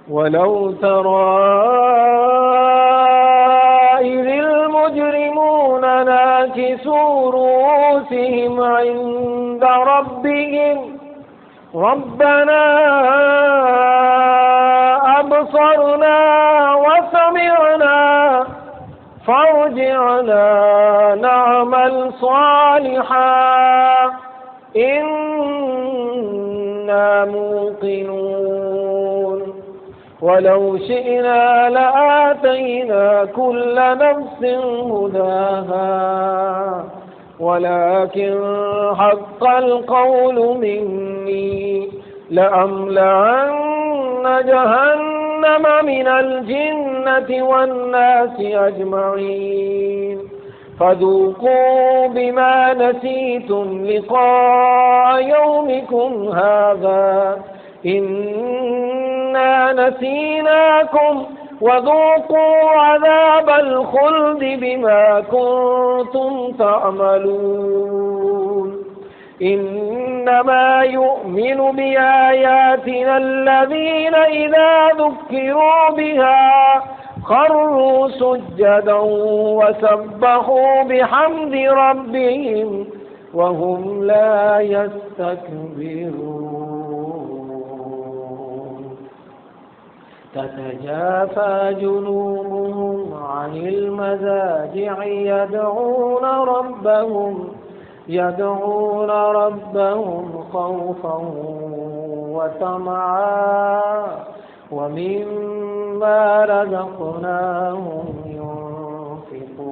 وَلَوْ تَرَىٰ إِذِ الْمُجْرِمُونَ نَاكِسُو رُءُوسِهِمْ عِندَ رَبِّهِمْ رَبَّنَا أَبْصَرْنَا وَسَمِعْنَا فَارْجِعْنَا نَعْمَلْ صَالِحًا إِنَّا مُوقِنُونَ وَلَوْ شِئْنَا لَآتَيْنَا كُلَّ نَفْسٍ هُدَاهَا وَلَكِنْ حَقَّ الْقَوْلُ مِنِّي لَأَمْلَأَنَّ جَهَنَّمَ مِنَ الْجِنَّةِ وَالنَّاسِ أَجْمَعِينَ فَذُوقُوا بِمَا نَسِيتُمْ لِقَاءَ يَوْمِكُمْ هَذَا إِنَّا نَسِينَاكُمْ وَذُوقُوا عَذَابَ الْخُلْدِ بِمَا كُنتُمْ تَعْمَلُونَ إِنَّمَا يُؤْمِنُ بِآيَاتِنَا الَّذِينَ إِذَا ذُكِّرُوا بِهَا خَرُّوا سُجَّدًا وَسَبَّحُوا بِحَمْدِ رَبِّهِمْ وَهُمْ لَا يَسْتَكْبِرُونَ تَتَجَافَى جُنُوبُهُمْ عَنِ الْمَضَاجِعِ يدعون ربهم خوفا وطمعا ومما رزقناهم ينفقون۔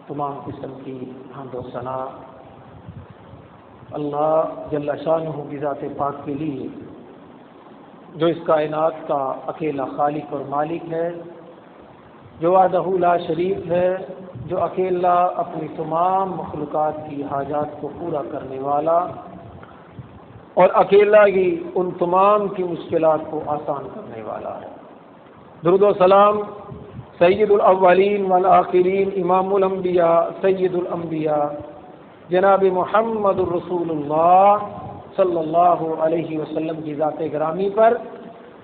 تمام قسم کی حمد و ثنا اللہ جل شانہ کی ذات پاک کے لیے جو اس کائنات کا اکیلا خالق اور مالک ہے، جو وحدہ لا شریک ہے، جو اکیلا اپنی تمام مخلوقات کی حاجات کو پورا کرنے والا اور اکیلا ہی ان تمام کی مشکلات کو آسان کرنے والا ہے۔ درود و سلام سید الاولین والآخرین، امام الانبیاء، سید الانبیاء، جناب محمد الرسول اللہ صلی اللہ علیہ وسلم کی ذات گرامی پر،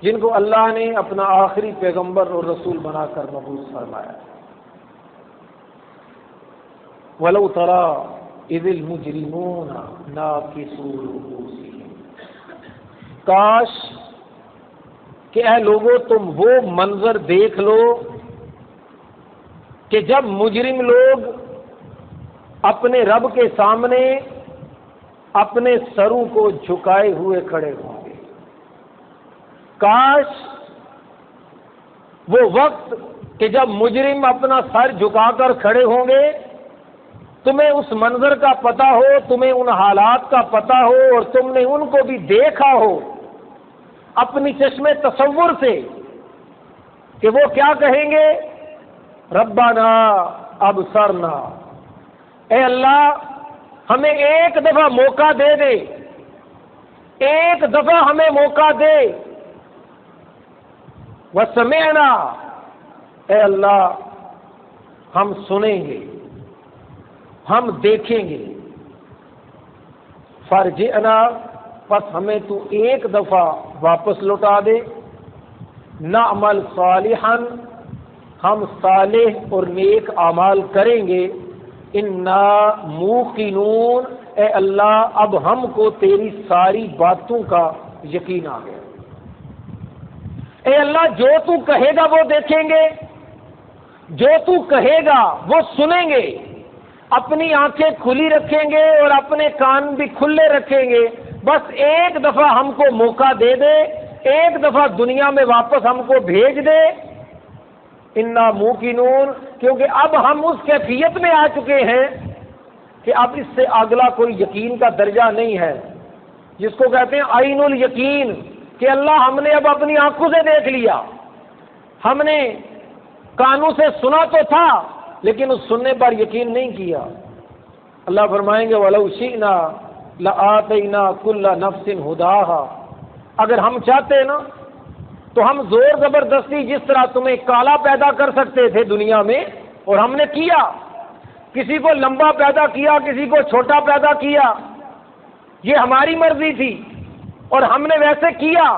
جن کو اللہ نے اپنا آخری پیغمبر اور رسول بنا کر مبعوث فرمایا۔ وَلَوْ تَرَىٰ إِذِ الْمُجْرِمُونَ نَاكِسُو رُءُوسِهِمْ، کاش کہ اے لوگو تم وہ منظر دیکھ لو کہ جب مجرم لوگ اپنے رب کے سامنے اپنے سروں کو جھکائے ہوئے کھڑے ہوں گے۔ کاش وہ وقت کہ جب مجرم اپنا سر جھکا کر کھڑے ہوں گے، تمہیں اس منظر کا پتہ ہو، تمہیں ان حالات کا پتہ ہو اور تم نے ان کو بھی دیکھا ہو اپنی چشم تصور سے کہ وہ کیا کہیں گے؟ ربنا ابصرنا، اے اللہ ہمیں ایک دفعہ موقع دے دے، ایک دفعہ ہمیں موقع دے، وسمعنا، اے اللہ ہم سنیں گے، ہم دیکھیں گے، فرجعنا، پس ہمیں تو ایک دفعہ واپس لوٹا دے، نعمل صالحا، ہم صالح اور نیک اعمال کریں گے، انا موقنون، اے اللہ اب ہم کو تیری ساری باتوں کا یقین آ گیا۔ اے اللہ جو تو کہے گا وہ دیکھیں گے، جو تو کہے گا وہ سنیں گے، اپنی آنکھیں کھلی رکھیں گے اور اپنے کان بھی کھلے رکھیں گے، بس ایک دفعہ ہم کو موقع دے دے، ایک دفعہ دنیا میں واپس ہم کو بھیج دے، انا موقنون، کیونکہ اب ہم اس کیفیت میں آ چکے ہیں کہ اب اس سے اگلا کوئی یقین کا درجہ نہیں ہے، جس کو کہتے ہیں عین الیقین، کہ اللہ ہم نے اب اپنی آنکھوں سے دیکھ لیا، ہم نے کانوں سے سنا تو تھا لیکن اس سننے پر یقین نہیں کیا۔ اللہ فرمائیں گے وَلَوْ شِئْنَا لَآتَيْنَا كُلَّ نَفْسٍ هُدَاهَا، اگر ہم چاہتے نا تو ہم زور زبردستی جس طرح تمہیں کالا پیدا کر سکتے تھے دنیا میں، اور ہم نے کیا، کسی کو لمبا پیدا کیا، کسی کو چھوٹا پیدا کیا، یہ ہماری مرضی تھی، اور ہم نے ویسے کیا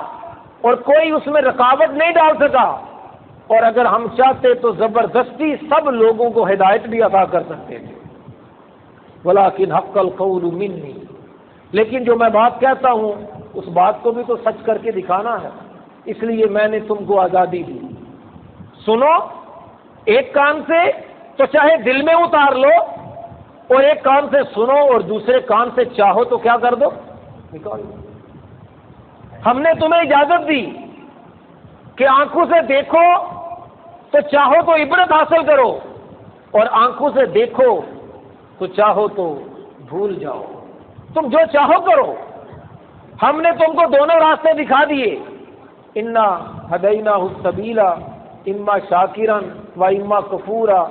اور کوئی اس میں رکاوٹ نہیں ڈال سکا، اور اگر ہم چاہتے تو زبردستی سب لوگوں کو ہدایت بھی عطا کر سکتے تھے، ولیکن حق القول منی، لیکن جو میں بات کہتا ہوں اس بات کو بھی تو سچ کر کے دکھانا ہے، اس لیے میں نے تم کو آزادی دی۔ سنو ایک کان سے تو چاہے دل میں اتار لو، اور ایک کان سے سنو اور دوسرے کان سے چاہو تو کیا کر دو، نکال دو۔ ہم نے تمہیں اجازت دی کہ آنکھوں سے دیکھو تو چاہو تو عبرت حاصل کرو، اور آنکھوں سے دیکھو تو چاہو تو بھول جاؤ، تم جو چاہو کرو۔ ہم نے تم کو دونوں راستے دکھا دیے، انا ہدیناہ السبیل اما شاکرا و اما کفورا،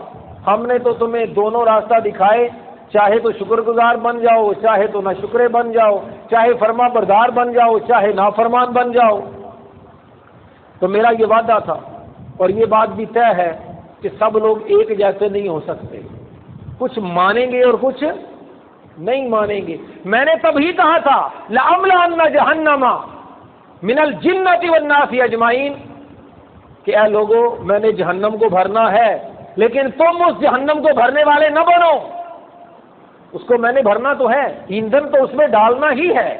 ہم نے تو تمہیں دونوں راستہ دکھائے، چاہے تو شکر گزار بن جاؤ، چاہے تو ناشکرے بن جاؤ، چاہے فرما بردار بن جاؤ، چاہے نافرمان بن جاؤ۔ تو میرا یہ وعدہ تھا، اور یہ بات بھی طے ہے کہ سب لوگ ایک جیسے نہیں ہو سکتے، کچھ مانیں گے اور کچھ نہیں مانیں گے۔ میں نے تبھی کہا تھا لَأَمْلَأَنَّ جَهَنَّمَ مِنَ الْجِنَّةِ وَالنَّاسِ أَجْمَعِينَ، کہ اے لوگوں میں نے جہنم کو بھرنا ہے، لیکن تم اس جہنم کو بھرنے والے نہ بنو، اس کو میں نے بھرنا تو ہے، ایندھن تو اس میں ڈالنا ہی ہے۔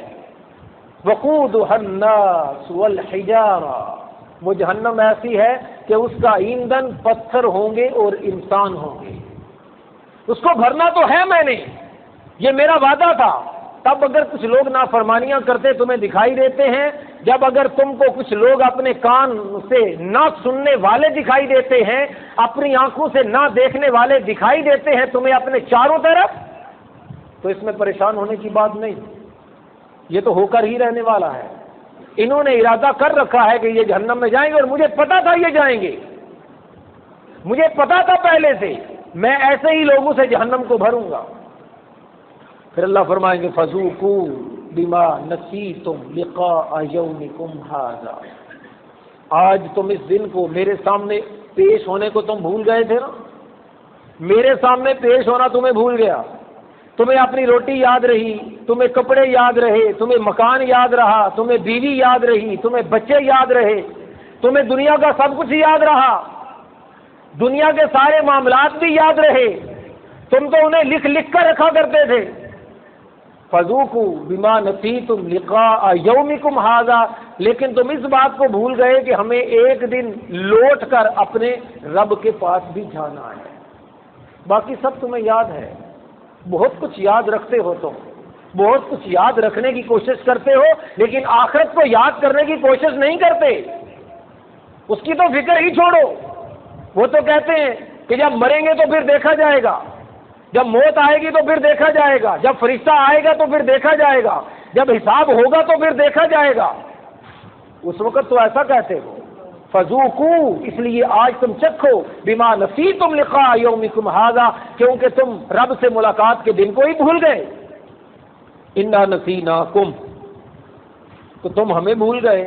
وَقُودُهَا النَّاسُ وَالْحِجَارَةُ، وہ جہنم ایسی ہے کہ اس کا ایندھن پتھر ہوں گے اور انسان ہوں گے، اس کو بھرنا تو ہے میں نے، یہ میرا وعدہ تھا۔ تب اگر کچھ لوگ نافرمانیاں کرتے تمہیں دکھائی دیتے ہیں، جب اگر تم کو کچھ لوگ اپنے کان سے نہ سننے والے دکھائی دیتے ہیں، اپنی آنکھوں سے نہ دیکھنے والے دکھائی دیتے ہیں تمہیں اپنے چاروں طرف، تو اس میں پریشان ہونے کی بات نہیں، یہ تو ہو کر ہی رہنے والا ہے۔ انہوں نے ارادہ کر رکھا ہے کہ یہ جہنم میں جائیں گے، اور مجھے پتا تھا یہ جائیں گے، مجھے پتا تھا پہلے سے، میں ایسے ہی لوگوں سے جہنم کو بھروں گا۔ پھر اللہ فرمائیں گے فَذُوقُوا بِمَا نَسِيتُمْ لِقَاءَ يَوْمِكُمْ هَذَا، آج تم اس دن کو میرے سامنے پیش ہونے کو تم بھول گئے تھے نا، میرے سامنے پیش ہونا تمہیں بھول گیا، تمہیں اپنی روٹی یاد رہی، تمہیں کپڑے یاد رہے، تمہیں مکان یاد رہا، تمہیں بیوی یاد رہی، تمہیں بچے یاد رہے، تمہیں دنیا کا سب کچھ یاد رہا، دنیا کے سارے معاملات بھی یاد رہے، تم تو انہیں لکھ لکھ کر رکھا کرتے تھے۔ فَذُوقُوا بِمَا نَسِيتُمْ لِقَاءَ يَوْمِكُمْ هَذَا، لیکن تم اس بات کو بھول گئے کہ ہمیں ایک دن لوٹ کر اپنے رب کے پاس بھی جانا ہے۔ باقی سب تمہیں یاد ہے، بہت کچھ یاد رکھتے ہو، تم بہت کچھ یاد رکھنے کی کوشش کرتے ہو، لیکن آخرت کو یاد کرنے کی کوشش نہیں کرتے، اس کی تو فکر ہی چھوڑو۔ وہ تو کہتے ہیں کہ جب مریں گے تو پھر دیکھا جائے گا، جب موت آئے گی تو پھر دیکھا جائے گا، جب فرشتہ آئے گا تو پھر دیکھا جائے گا، جب حساب ہوگا تو پھر دیکھا جائے گا، اس وقت تو ایسا کہتے ہو۔ فذوقوا، اس لیے آج تم چکھو، بما نسیتم لقاء یومکم ھذا، کیونکہ تم رب سے ملاقات کے دن کو ہی بھول گئے۔ انا نسیناکم، تو تم ہمیں بھول گئے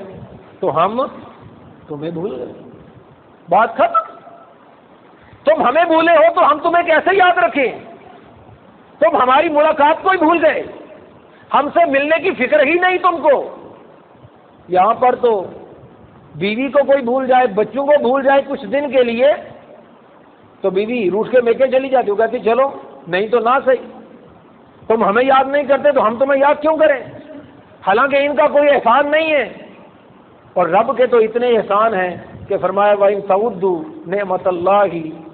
تو ہم تمہیں بھول گئے، بات ختم۔ تم ہمیں بھولے ہو تو ہم تمہیں کیسے یاد رکھیں؟ تم ہماری ملاقات کو ہی بھول گئے، ہم سے ملنے کی فکر ہی نہیں تم کو۔ یہاں پر تو بیوی کو کوئی بھول جائے، بچوں کو بھول جائے کچھ دن کے لیے تو بیوی روٹھ کے میکے چلی جاتی، وہ کہتی چلو نہیں تو نہ صحیح، تم ہمیں یاد نہیں کرتے تو ہم تمہیں یاد کیوں کریں؟ حالانکہ ان کا کوئی احسان نہیں ہے، اور رب کے تو اتنے احسان ہیں کہ فرمایا وَإِن تَعُدُّوا نِعْمَتَ اللَّهِ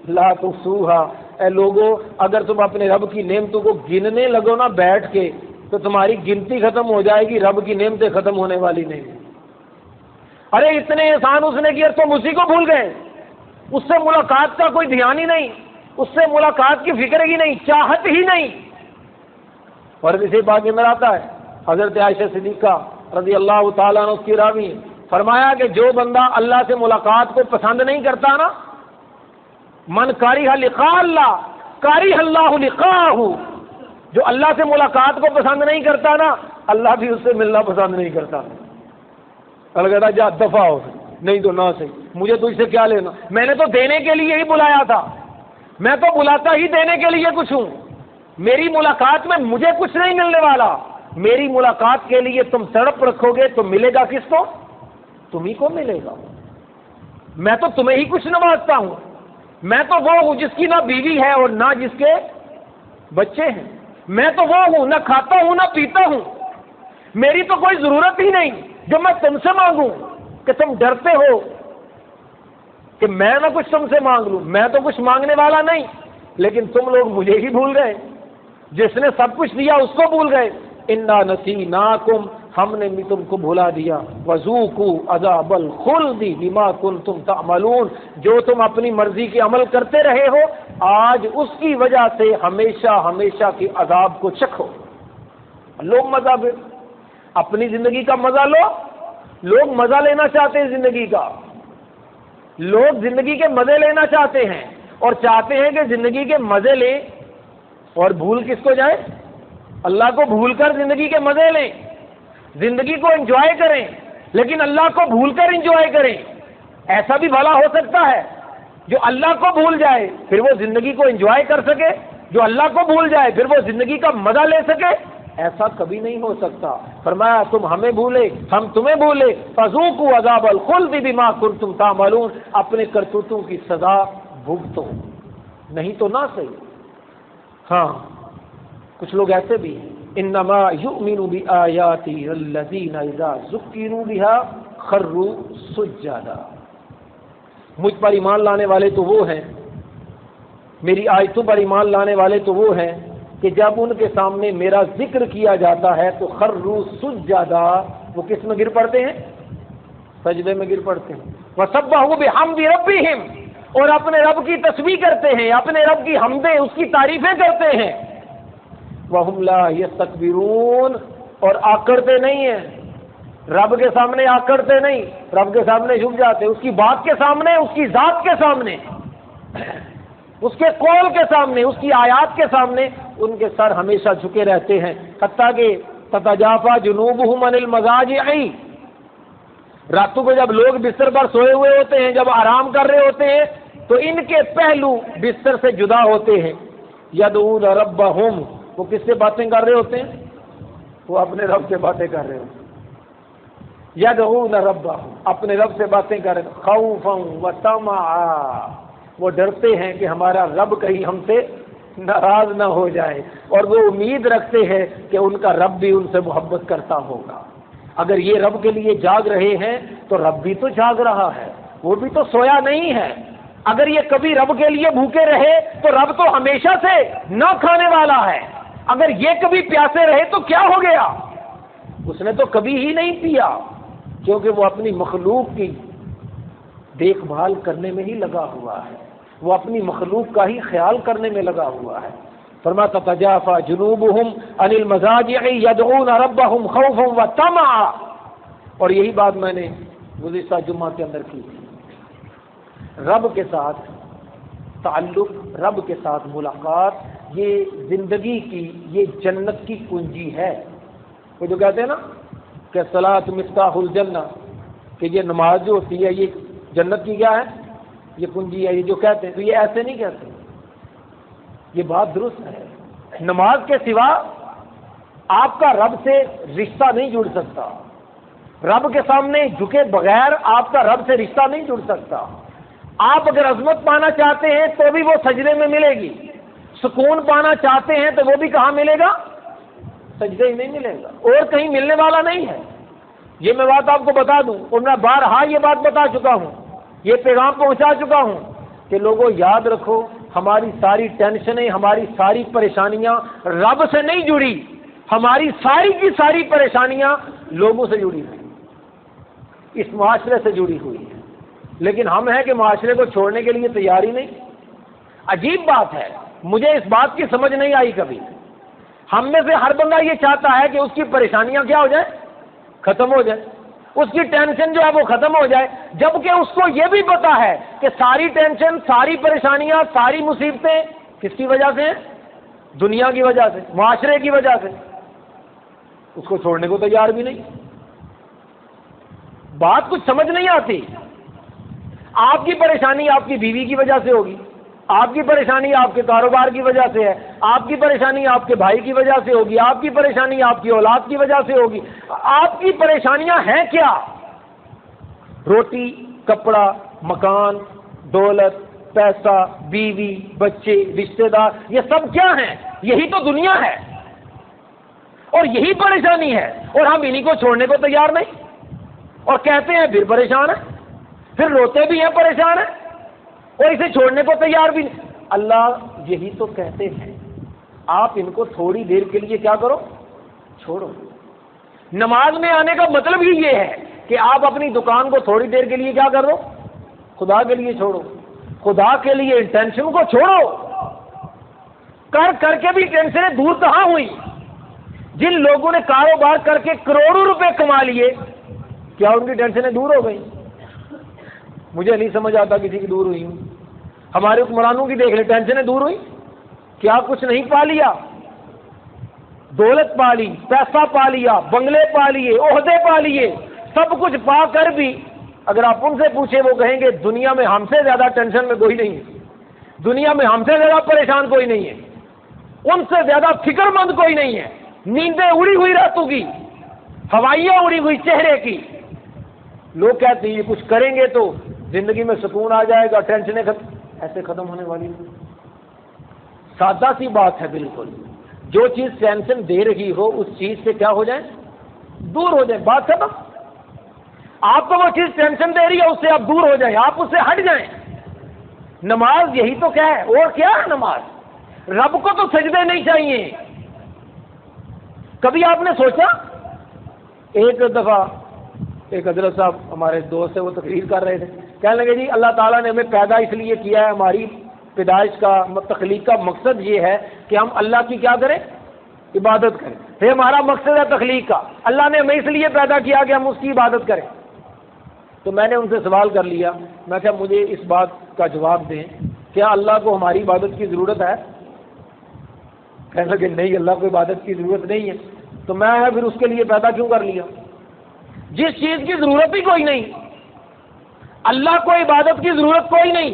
لَا تُحْصُوهَا، اے لوگو اگر تم اپنے رب کی نعمتوں کو گننے لگو نا بیٹھ کے تو تمہاری گنتی ختم ہو جائے گی، رب کی نعمتیں ختم ہونے والی نہیں۔ ارے اتنے احسان اس نے کیے، تم اسی کو بھول گئے، اس سے ملاقات کا کوئی دھیان ہی نہیں، اس سے ملاقات کی فکر ہی نہیں، چاہت ہی نہیں۔ اور اسی بات میں آتا ہے حضرت عائشہ صدیقہ رضی اللہ تعالیٰ عنہ کی راوی، فرمایا کہ جو بندہ اللہ سے ملاقات کو پسند نہیں کرتا نا، من کریہ لقاء اللہ کریہ اللہ لقاءہ، جو اللہ سے ملاقات کو پسند نہیں کرتا نا، اللہ بھی اس سے ملنا پسند نہیں کرتا۔ اللہ کہتا جا دفع ہو، نہیں تو نہ صحیح، مجھے تو اس سے کیا لینا، میں نے تو دینے کے لیے ہی بلایا تھا، میں تو بلاتا ہی دینے کے لیے کچھ ہوں، میری ملاقات میں مجھے کچھ نہیں ملنے والا، میری ملاقات کے لیے تم تڑپ رکھو گے تو ملے گا کس کو؟ تمہیں کو ملے گا. میں تو تمہیں ہی کچھ نوازتا ہوں. میں تو وہ ہوں جس کی نہ بیوی ہے اور نہ جس کے بچے ہیں. میں تو وہ ہوں نہ کھاتا ہوں نہ پیتا ہوں. میری تو کوئی ضرورت ہی نہیں جو میں تم سے مانگوں کہ تم ڈرتے ہو کہ میں نہ کچھ تم سے مانگ لوں. میں تو کچھ مانگنے والا نہیں، لیکن تم لوگ مجھے ہی بھول گئے. جس نے سب کچھ دیا اس کو بھول گئے. انا نسیناکم، ہم نے بھی تم کو بھلا دیا. وذوقوا عذاب الخلد بما کنتم تعملون، جو تم اپنی مرضی کے عمل کرتے رہے ہو آج اس کی وجہ سے ہمیشہ ہمیشہ کے عذاب کو چکھو. لوگ مزہ بھی اپنی زندگی کا مزہ لو. لوگ مزہ لینا چاہتے ہیں زندگی کا. لوگ زندگی کے مزے لینا چاہتے ہیں اور چاہتے ہیں کہ زندگی کے مزے لیں اور بھول کس کو جائیں؟ اللہ کو بھول کر زندگی کے مزے لیں. زندگی کو انجوائے کریں لیکن اللہ کو بھول کر انجوائے کریں. ایسا بھی بھلا ہو سکتا ہے جو اللہ کو بھول جائے پھر وہ زندگی کو انجوائے کر سکے، جو اللہ کو بھول جائے پھر وہ زندگی کا مزہ لے سکے؟ ایسا کبھی نہیں ہو سکتا. فرمایا تم ہمیں بھولے ہم تمہیں بھولے. فذوقوا عذاب الخلد بما کنتم تعملون، اپنے کرتوتوں کی سزا بھگتو، نہیں تو نہ صحیح. ہاں کچھ لوگ ایسے بھی ہیں، انما یؤمن بآیاتی الذین اذا ذکروا بها خروا سجدا. مجھ پر ایمان لانے والے تو وہ ہیں، میری آیتوں پر ایمان لانے والے تو وہ ہیں کہ جب ان کے سامنے میرا ذکر کیا جاتا ہے تو خروا سجدا، وہ کس میں گر پڑتے ہیں؟ سجدے میں گر پڑتے ہیں. وسبحوا بحمد ربہم، اور اپنے رب کی تسبیح کرتے ہیں، اپنے رب کی حمدیں اس کی تعریفیں کرتے ہیں. وَهُمْ لَا يَسْتَكْبِرُونَ، اور آکڑتے نہیں ہیں. رب کے سامنے آکڑتے نہیں، رب کے سامنے جھک جاتے. اس کی بات کے سامنے، اس کی ذات کے سامنے، اس کے قول کے سامنے، اس کی آیات کے سامنے ان کے سر ہمیشہ جھکے رہتے ہیں. حتیٰ کہ تتجافا جنوبہم عن المضاجع، راتوں کو جب لوگ بستر پر سوئے ہوئے ہوتے ہیں، جب آرام کر رہے ہوتے ہیں تو ان کے پہلو بستر سے جدا ہوتے ہیں. یدعون ربہم، وہ کس سے باتیں کر رہے ہوتے ہیں؟ وہ اپنے رب سے باتیں کر رہے ہوتے ہیں. یدعون ربہم، اپنے رب سے باتیں کر رہے ہیں. خوفا وطمعا، وہ ڈرتے ہیں کہ ہمارا رب کہیں ہم سے ناراض نہ ہو جائے، اور وہ امید رکھتے ہیں کہ ان کا رب بھی ان سے محبت کرتا ہوگا. اگر یہ رب کے لیے جاگ رہے ہیں تو رب بھی تو جاگ رہا ہے، وہ بھی تو سویا نہیں ہے. اگر یہ کبھی رب کے لیے بھوکے رہے تو رب تو ہمیشہ سے نہ کھانے والا ہے. اگر یہ کبھی پیاسے رہے تو کیا ہو گیا؟ اس نے تو کبھی ہی نہیں پیا، کیونکہ وہ اپنی مخلوق کی دیکھ بھال کرنے میں ہی لگا ہوا ہے، وہ اپنی مخلوق کا ہی خیال کرنے میں لگا ہوا ہے. فرماتا تتجافا جنوبہم عن المضاجع یدعون ربہم خوفا وطمعا. اور یہی بات میں نے گزشتہ جمعہ کے اندر کی تھی. رب کے ساتھ تعلق، رب کے ساتھ ملاقات، یہ زندگی کی، یہ جنت کی کنجی ہے. وہ جو کہتے ہیں نا کہ الصلاۃ مفتاح الجنہ، کہ یہ نماز جو ہوتی ہے یہ جنت کی کیا ہے؟ یہ کنجی ہے. یہ جو کہتے ہیں تو یہ ایسے نہیں کہتے، یہ بات درست ہے. نماز کے سوا آپ کا رب سے رشتہ نہیں جڑ سکتا. رب کے سامنے جھکے بغیر آپ کا رب سے رشتہ نہیں جڑ سکتا. آپ اگر عظمت پانا چاہتے ہیں تو بھی وہ سجدے میں ملے گی. سکون پانا چاہتے ہیں تو وہ بھی کہاں ملے گا؟ سجدے ہی نہیں ملے گا، اور کہیں ملنے والا نہیں ہے. یہ میں بات آپ کو بتا دوں، اور میں بارہا یہ بات بتا چکا ہوں، یہ پیغام پہنچا چکا ہوں کہ لوگوں یاد رکھو، ہماری ساری ٹینشنیں، ہماری ساری پریشانیاں رب سے نہیں جڑی. ہماری ساری کی ساری پریشانیاں لوگوں سے جڑی ہوئی، اس معاشرے سے جڑی ہوئی ہے. لیکن ہم ہیں کہ معاشرے کو چھوڑنے کے لیے تیار ہی نہیں. عجیب بات ہے، مجھے اس بات کی سمجھ نہیں آئی کبھی. ہم میں سے ہر بندہ یہ چاہتا ہے کہ اس کی پریشانیاں کیا ہو جائیں؟ ختم ہو جائے، اس کی ٹینشن جو ہے وہ ختم ہو جائے، جبکہ اس کو یہ بھی پتا ہے کہ ساری ٹینشن، ساری پریشانیاں، ساری مصیبتیں کس کی وجہ سے ہیں؟ دنیا کی وجہ سے، معاشرے کی وجہ سے. اس کو چھوڑنے کو تیار بھی نہیں. بات کچھ سمجھ نہیں آتی. آپ کی پریشانی آپ کی بیوی کی وجہ سے ہوگی، آپ کی پریشانی آپ کے کاروبار کی وجہ سے ہے، آپ کی پریشانی آپ کے بھائی کی وجہ سے ہوگی، آپ کی پریشانی آپ کی اولاد کی وجہ سے ہوگی۔ آپ کی پریشانیاں ہیں کیا؟ روٹی، کپڑا، مکان، دولت، پیسہ، بیوی، بچے، رشتہ دار، یہ سب کیا ہیں؟ یہی تو دنیا ہے اور یہی پریشانی ہے، اور ہم انہی کو چھوڑنے کو تیار نہیں، اور کہتے ہیں پھر پریشان ہیں، پھر روتے بھی ہیں پریشان ہیں، اور اسے چھوڑنے کو تیار بھی نہیں۔ اللہ یہی تو کہتے ہیں، آپ ان کو تھوڑی دیر کے لیے کیا کرو؟ چھوڑو۔ نماز میں آنے کا مطلب ہی یہ ہے کہ آپ اپنی دکان کو تھوڑی دیر کے لیے کیا کر دو؟ خدا کے لیے چھوڑو۔ خدا کے لیے ٹینشن کو چھوڑو۔ کر کے بھی ٹینشنیں دور کہاں ہوئی؟ جن لوگوں نے کاروبار کر کے کروڑوں روپے کما لیے، کیا ان کی ٹینشنیں دور ہو گئی؟ مجھے نہیں سمجھ آتا کسی کی دور ہوئی۔ ہمارے حکمرانوں کی دیکھ لیں، ٹینشنیں دور ہوئی؟ کیا کچھ نہیں پا لیا؟ دولت پا لی، پیسہ پا لیا، بنگلے پا لیے، عہدے پا لیے، سب کچھ پا کر بھی اگر آپ ان سے پوچھیں وہ کہیں گے دنیا میں ہم سے زیادہ ٹینشن میں کوئی نہیں ہے، دنیا میں ہم سے زیادہ پریشان کوئی نہیں ہے، ان سے زیادہ فکر مند کوئی نہیں ہے۔ نیندیں اڑی ہوئی راتوں کی، ہوائیاں اڑی ہوئی چہرے کی۔ لوگ کہتے ہیں یہ کچھ کریں گے تو زندگی میں سکون آ جائے گا، ٹینشنیں ایسے ختم ہونے والی ہیں۔ سادہ سی بات ہے بالکل، جو چیز ٹینشن دے رہی ہو اس چیز سے کیا ہو جائیں؟ دور ہو جائیں، بات ختم۔ آپ کو وہ چیز ٹینشن دے رہی ہے اس سے آپ دور ہو جائیں، آپ اس سے ہٹ جائیں۔ نماز یہی تو کیا ہے، اور کیا ہے نماز؟ رب کو تو سجدے نہیں چاہیے۔ کبھی آپ نے سوچا؟ ایک دفعہ ایک حضرت صاحب ہمارے دوست ہیں، وہ تقریر کر رہے تھے، کہنے لگے جی اللہ تعالیٰ نے ہمیں پیدا اس لیے کیا ہے، ہماری پیدائش کا تخلیق کا مقصد یہ ہے کہ ہم اللہ کی کیا کریں؟ عبادت کریں۔ یہ ہمارا مقصد ہے تخلیق کا، اللہ نے ہمیں اس لیے پیدا کیا کہ ہم اس کی عبادت کریں۔ تو میں نے ان سے سوال کر لیا، میں کہا مجھے اس بات کا جواب دیں، کیا اللہ کو ہماری عبادت کی ضرورت ہے؟ کہنے لگے نہیں، اللہ کو عبادت کی ضرورت نہیں ہے۔ تو میں پھر اس کے لیے پیدا کیوں کر لیا؟ جس چیز کی ضرورت ہی کوئی نہیں، اللہ کو عبادت کی ضرورت کوئی نہیں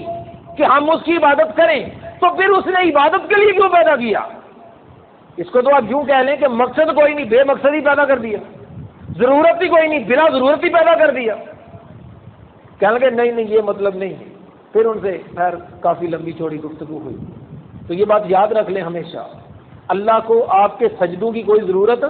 کہ ہم اس کی عبادت کریں، تو پھر اس نے عبادت کے لیے کیوں پیدا کیا؟ اس کو تو آپ یوں کہہ لیں کہ مقصد کوئی نہیں، بے مقصد ہی پیدا کر دیا، ضرورت ہی کوئی نہیں، بلا ضرورت ہی پیدا کر دیا۔ کہنے لگے نہیں یہ مطلب نہیں ہے۔ پھر ان سے خیر کافی لمبی چوڑی گفتگو ہوئی۔ تو یہ بات یاد رکھ لیں ہمیشہ، اللہ کو آپ کے سجدوں کی کوئی ضرورت،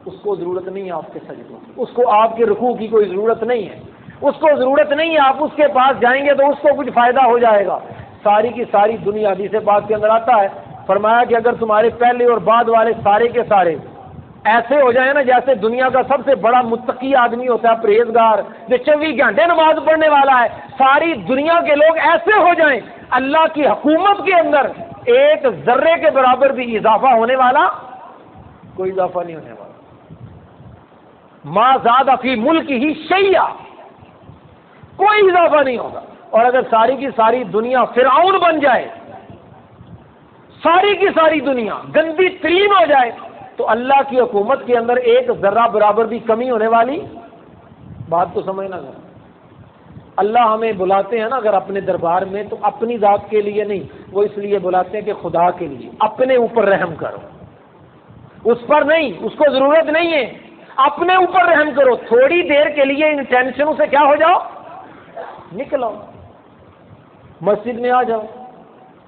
اس کو ضرورت نہیں ہے آپ کے سجدوں کی، اس کو آپ کے رکوع کی کوئی ضرورت نہیں ہے، اس کو ضرورت نہیں ہے آپ اس کے پاس جائیں گے تو اس کو کچھ فائدہ ہو جائے گا۔ ساری کی ساری دنیا، حدیث پاک کے اندر آتا ہے، فرمایا کہ اگر تمہارے پہلے اور بعد والے سارے کے سارے ایسے ہو جائیں نا جیسے دنیا کا سب سے بڑا متقی آدمی ہوتا ہے، پرہیزگار، جو 24 گھنٹے نماز پڑھنے والا ہے، ساری دنیا کے لوگ ایسے ہو جائیں، اللہ کی حکومت کے اندر ایک ذرے کے برابر بھی اضافہ ہونے والا کوئی اضافہ نہیں ہونے والا۔ ما زاد فی ملک ہی شیئا، کوئی اضافہ نہیں ہوگا۔ اور اگر ساری کی ساری دنیا فرعون بن جائے، ساری کی ساری دنیا گندی ترین ہو جائے، تو اللہ کی حکومت کے اندر ایک ذرہ برابر بھی کمی ہونے والی بات تو سمجھنا ذرا۔ اللہ ہمیں بلاتے ہیں نا اگر اپنے دربار میں، تو اپنی ذات کے لیے نہیں، وہ اس لیے بلاتے ہیں کہ خدا کے لیے، اپنے اوپر رحم کرو، اس پر نہیں، اس کو ضرورت نہیں ہے، اپنے اوپر رحم کرو۔ تھوڑی دیر کے لیے ان ٹینشنوں سے کیا ہو جاؤ؟ نکل آؤ، مسجد میں آ جاؤ،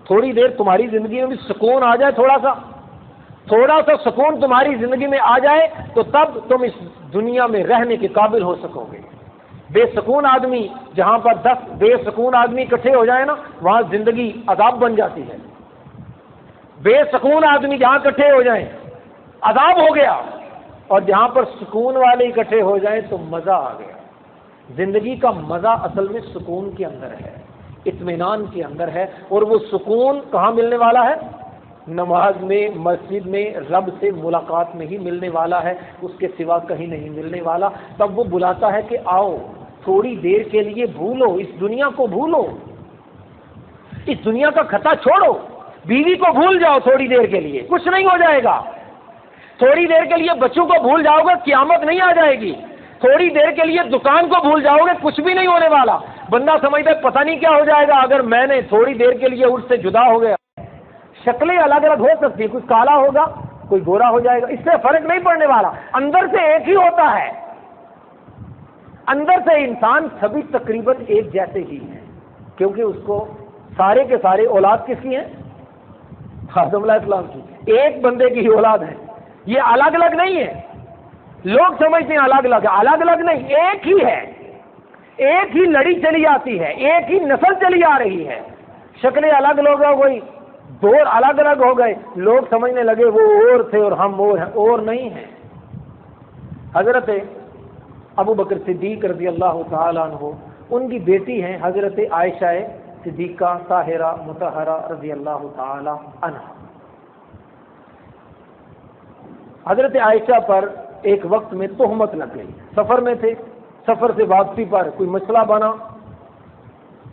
تھوڑی دیر تمہاری زندگی میں بھی سکون آ جائے، تھوڑا سا سکون تمہاری زندگی میں آ جائے تو تب تم اس دنیا میں رہنے کے قابل ہو سکو گے۔ بے سکون آدمی، جہاں پر 10 بے سکون آدمی اکٹھے ہو جائے نا، وہاں زندگی عذاب بن جاتی ہے۔ بے سکون آدمی جہاں اکٹھے ہو جائیں عذاب ہو گیا، اور جہاں پر سکون والے اکٹھے ہو جائیں تو مزہ آ گیا۔ زندگی کا مزہ اصل میں سکون کے اندر ہے، اطمینان کے اندر ہے، اور وہ سکون کہاں ملنے والا ہے؟ نماز میں، مسجد میں، رب سے ملاقات میں ہی ملنے والا ہے، اس کے سوا کہیں نہیں ملنے والا۔ تب وہ بلاتا ہے کہ آؤ تھوڑی دیر کے لیے بھولو، اس دنیا کو بھولو، اس دنیا کا کھٹا چھوڑو، بیوی کو بھول جاؤ تھوڑی دیر کے لیے، کچھ نہیں ہو جائے گا۔ تھوڑی دیر کے لیے بچوں کو بھول جاؤ گے، قیامت نہیں آ جائے گی۔ تھوڑی دیر کے لیے دکان کو بھول جاؤ گے، کچھ بھی نہیں ہونے والا۔ بندہ سمجھتا ہے پتہ نہیں کیا ہو جائے گا اگر میں نے تھوڑی دیر کے لیے اٹھ سے جدا ہو گیا. شکلیں الگ الگ ہو سکتی ہیں، کوئی کالا ہوگا کوئی گورا ہو جائے گا، اس سے فرق نہیں پڑنے والا، اندر سے ایک ہی ہوتا ہے. اندر سے انسان سبھی تقریباً ایک جیسے ہی ہیں، کیونکہ اس کو سارے کے سارے اولاد کس کی ہیں؟ آدم علیہ السلام کی. ایک بندے کی ہی اولاد ہے، یہ الگ الگ نہیں ہے. لوگ سمجھتے ہیں الگ الگ ہے، الگ الگ نہیں، ایک ہی ہے، ایک ہی لڑی چلی آتی ہے، ایک ہی نسل چلی آ رہی ہے. شکلیں الگ لوگ ہو گئی، دور الگ الگ ہو گئے، لوگ سمجھنے لگے وہ اور تھے اور ہم اور ہیں، اور نہیں ہیں. حضرت ابو بکر صدیق رضی اللہ تعالی عنہ، ان کی بیٹی ہیں حضرت عائشہ صدیقہ طاہرہ مطہرہ رضی اللہ تعالی عنہ. حضرت عائشہ پر ایک وقت میں تہمت لگ گئی، سفر میں تھے، سفر سے واپسی پر کوئی مسئلہ بنا،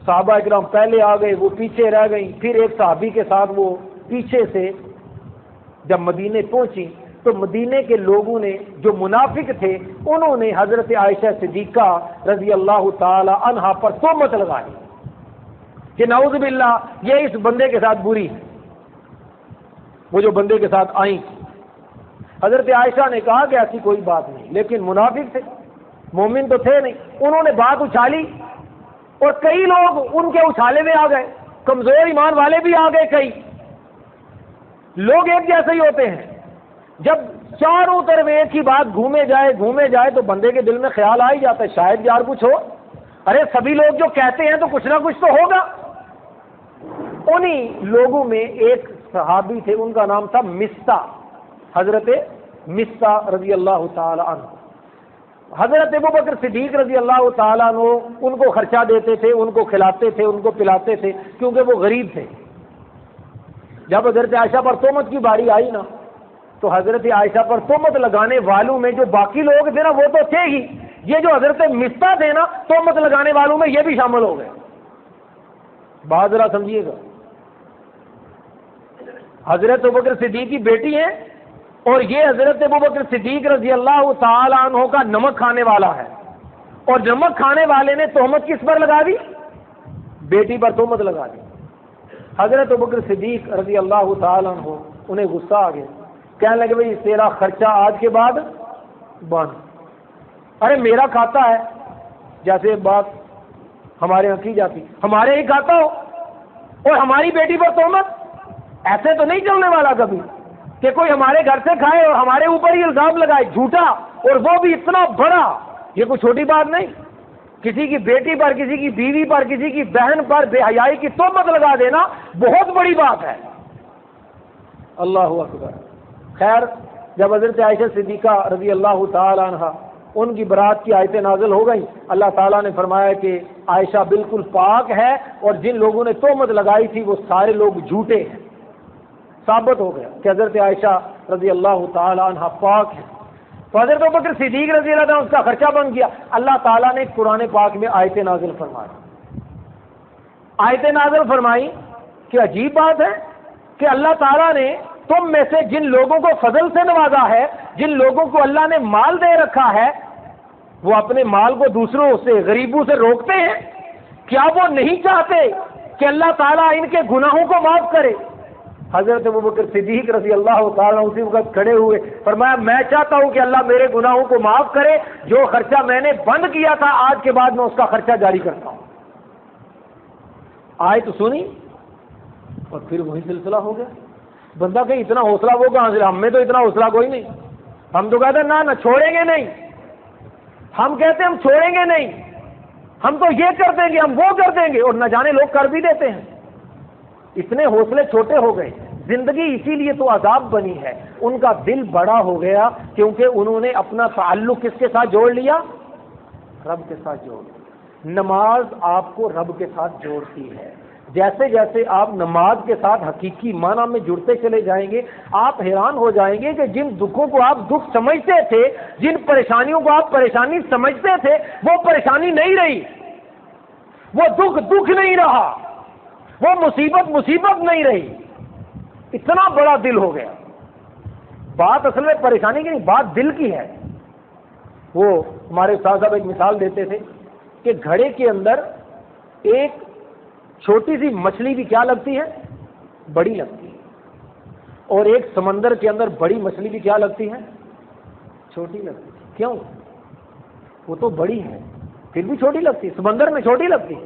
صحابہ اکرام پہلے آ گئے، وہ پیچھے رہ گئیں. پھر ایک صحابی کے ساتھ وہ پیچھے سے جب مدینے پہنچی تو مدینے کے لوگوں نے جو منافق تھے انہوں نے حضرت عائشہ صدیقہ رضی اللہ تعالی عنہا پر تہمت لگائی کہ نعوذ باللہ یہ اس بندے کے ساتھ بری ہے. وہ جو بندے کے ساتھ آئیں، حضرت عائشہ نے کہا کہ ایسی کوئی بات نہیں، لیکن منافق تھے، مومن تو تھے نہیں. انہوں نے بات اچھالی اور کئی لوگ ان کے اچھالے میں آ گئے، کمزور ایمان والے بھی آ گئے. کئی لوگ ایک جیسے ہی ہوتے ہیں، جب چاروں طرف ایک ہی بات گھومے جائے تو بندے کے دل میں خیال آ ہی جاتا ہے شاید یار کچھ ہو. ارے سبھی لوگ جو کہتے ہیں تو کچھ نہ کچھ تو ہوگا. انہی لوگوں میں ایک صحابی تھے، ان کا نام تھا مستہ، حضرت مستہ رضی اللہ تعالی عنہ. حضرت ابو بکر صدیق رضی اللہ تعالیٰ عنہ ان کو خرچہ دیتے تھے، ان کو کھلاتے تھے، ان کو پلاتے تھے، کیونکہ وہ غریب تھے. جب حضرت عائشہ پر تہمت کی باری آئی نا تو حضرت عائشہ پر تہمت لگانے والوں میں جو باقی لوگ تھے نا وہ تو تھے ہی، یہ جو حضرت مستہ تھے نا تہمت لگانے والوں میں یہ بھی شامل ہو گئے. بات ذرا سمجھیے گا، حضرت ابو بکر صدیق کی بیٹی ہیں اور یہ حضرت ابو بکر صدیق رضی اللہ تعالی عنہ کا نمک کھانے والا ہے، اور نمک کھانے والے نے تہمت کس پر لگا دی؟ بیٹی پر تہمت لگا دی. حضرت ابو بکر صدیق رضی اللہ تعالی عنہ انہیں غصہ آ گیا، کہنے لگے بھائی تیرا خرچہ آج کے بعد بند. ارے میرا کھاتا ہے، جیسے بات ہمارے یہاں کی جاتی، ہمارے ہی کھاتا ہو اور ہماری بیٹی پر تہمت، ایسے تو نہیں چلنے والا کبھی کہ کوئی ہمارے گھر سے کھائے اور ہمارے اوپر ہی الزام لگائے جھوٹا، اور وہ بھی اتنا بڑا. یہ کوئی چھوٹی بات نہیں، کسی کی بیٹی پر، کسی کی بیوی پر، کسی کی بہن پر بے حیائی کی تہمت لگا دینا بہت بڑی بات ہے. اللہ اکبر. خیر جب حضرت عائشہ صدیقہ رضی اللہ تعالی عنہ ان کی برات کی آیتیں نازل ہو گئیں، اللہ تعالیٰ نے فرمایا کہ عائشہ بالکل پاک ہے اور جن لوگوں نے تہمت لگائی تھی وہ سارے لوگ جھوٹے ہیں. ثابت ہو گیا کہ حضرت عائشہ رضی اللہ تعالی عنہ پاک ہے. تو حضرت ابوبکر صدیق رضی اللہ عنہ اس کا خرچہ بن گیا. اللہ تعالیٰ نے قرآن پاک میں آیتیں نازل فرمائی. آیتیں نازل فرمائی کہ عجیب بات ہے کہ اللہ تعالیٰ نے تم میں سے جن لوگوں کو فضل سے نوازا ہے، جن لوگوں کو اللہ نے مال دے رکھا ہے، وہ اپنے مال کو دوسروں سے، غریبوں سے روکتے ہیں. کیا وہ نہیں چاہتے کہ اللہ تعالیٰ ان کے گناہوں کو معاف کرے؟ حضرت ابوبکر صدیق رضی اللہ تعالیٰ اسی وقت کھڑے ہوئے، فرمایا میں چاہتا ہوں کہ اللہ میرے گناہوں کو معاف کرے، جو خرچہ میں نے بند کیا تھا آج کے بعد میں اس کا خرچہ جاری کرتا ہوں. آئے تو سنی اور پھر وہی سلسلہ ہو گیا. بندہ کہ اتنا حوصلہ وہ کہاں سے؟ ہم میں تو اتنا حوصلہ کوئی نہیں. ہم تو کہتے ہیں نہ چھوڑیں گے نہیں، ہم کہتے ہیں ہم چھوڑیں گے نہیں، ہم تو یہ کر دیں گے، ہم وہ کر دیں گے، اور نہ جانے لوگ کر بھی دیتے ہیں. اتنے حوصلے چھوٹے ہو گئے. زندگی اسی لیے تو عذاب بنی ہے. ان کا دل بڑا ہو گیا کیونکہ انہوں نے اپنا تعلق کس کے ساتھ جوڑ لیا؟ رب کے ساتھ جوڑ لیا. نماز آپ کو رب کے ساتھ جوڑتی ہے. جیسے جیسے آپ نماز کے ساتھ حقیقی معنی میں جڑتے چلے جائیں گے، آپ حیران ہو جائیں گے کہ جن دکھوں کو آپ دکھ سمجھتے تھے، جن پریشانیوں کو آپ پریشانی سمجھتے تھے، وہ پریشانی نہیں رہی، وہ دکھ نہیں رہا، وہ مصیبت نہیں رہی. اتنا بڑا دل ہو گیا. بات اصل میں پریشانی کی نہیں، بات دل کی ہے. وہ ہمارے استاد صاحب ایک مثال دیتے تھے کہ گھڑے کے اندر ایک چھوٹی سی مچھلی بھی کیا لگتی ہے؟ بڑی لگتی ہے. اور ایک سمندر کے اندر بڑی مچھلی بھی کیا لگتی ہے؟ چھوٹی لگتی ہے. کیوں؟ وہ تو بڑی ہے پھر بھی چھوٹی لگتی ہے، سمندر میں چھوٹی لگتی ہے.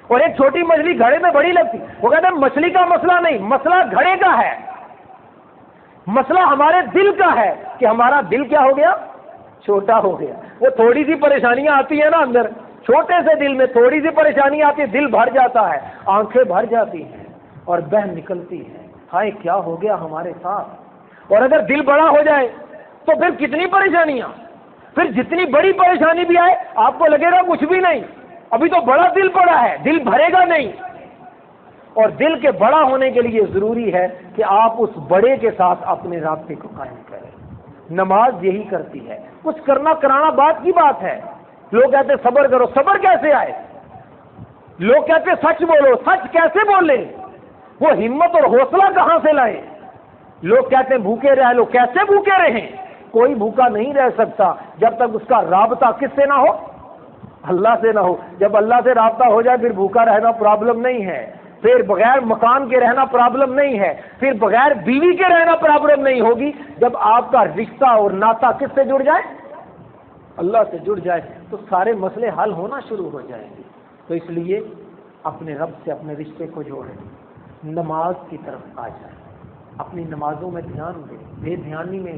اور ایک چھوٹی مچھلی گھڑے میں بڑی لگتی. وہ کہتے ہیں مچھلی کا مسئلہ نہیں، مسئلہ گھڑے کا ہے، مسئلہ ہمارے دل کا ہے کہ ہمارا دل کیا ہو گیا؟ چھوٹا ہو گیا. وہ تھوڑی سی پریشانیاں آتی ہیں نا اندر، چھوٹے سے دل میں تھوڑی سی پریشانی آتی ہے، دل بھر جاتا ہے، آنکھیں بھر جاتی ہیں اور بہہ نکلتی ہے، ہائے کیا ہو گیا ہمارے ساتھ. اور اگر دل بڑا ہو جائے تو پھر کتنی پریشانیاں، پھر جتنی بڑی پریشانی بھی آئے آپ کو لگے گا کچھ بھی نہیں، ابھی تو بڑا دل پڑا ہے، دل بھرے گا نہیں. اور دل کے بڑا ہونے کے لیے ضروری ہے کہ آپ اس بڑے کے ساتھ اپنے رابطے کو قائم کریں. نماز یہی کرتی ہے. کچھ کرنا کرانا بات کی بات ہے. لوگ کہتے ہیں صبر کرو، صبر کیسے آئے؟ لوگ کہتے ہیں سچ بولو، سچ کیسے بولیں؟ وہ ہمت اور حوصلہ کہاں سے لائیں؟ لوگ کہتے ہیں بھوکے رہ لو، کیسے بھوکے رہیں؟ کوئی بھوکا نہیں رہ سکتا جب تک اس کا رابطہ کس سے نہ ہو؟ اللہ سے نہ ہو. جب اللہ سے رابطہ ہو جائے پھر بھوکا رہنا پرابلم نہیں ہے، پھر بغیر مکان کے رہنا پرابلم نہیں ہے، پھر بغیر بیوی کے رہنا پرابلم نہیں ہوگی. جب آپ کا رشتہ اور ناتا کس سے جڑ جائے؟ اللہ سے جڑ جائے تو سارے مسئلے حل ہونا شروع ہو جائیں گے. تو اس لیے اپنے رب سے اپنے رشتے کو جوڑیں، نماز کی طرف آ جائیں، اپنی نمازوں میں دھیان دیں، بے دھیانی میں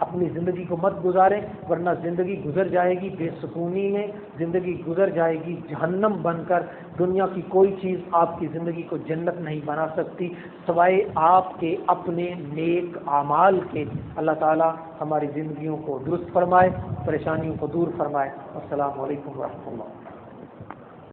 اپنی زندگی کو مت گزاریں، ورنہ زندگی گزر جائے گی بے سکونی میں، زندگی گزر جائے گی جہنم بن کر. دنیا کی کوئی چیز آپ کی زندگی کو جنت نہیں بنا سکتی سوائے آپ کے اپنے نیک اعمال کے. اللہ تعالی ہماری زندگیوں کو درست فرمائے، پریشانیوں کو دور فرمائے. السلام علیکم ورحمۃ اللہ.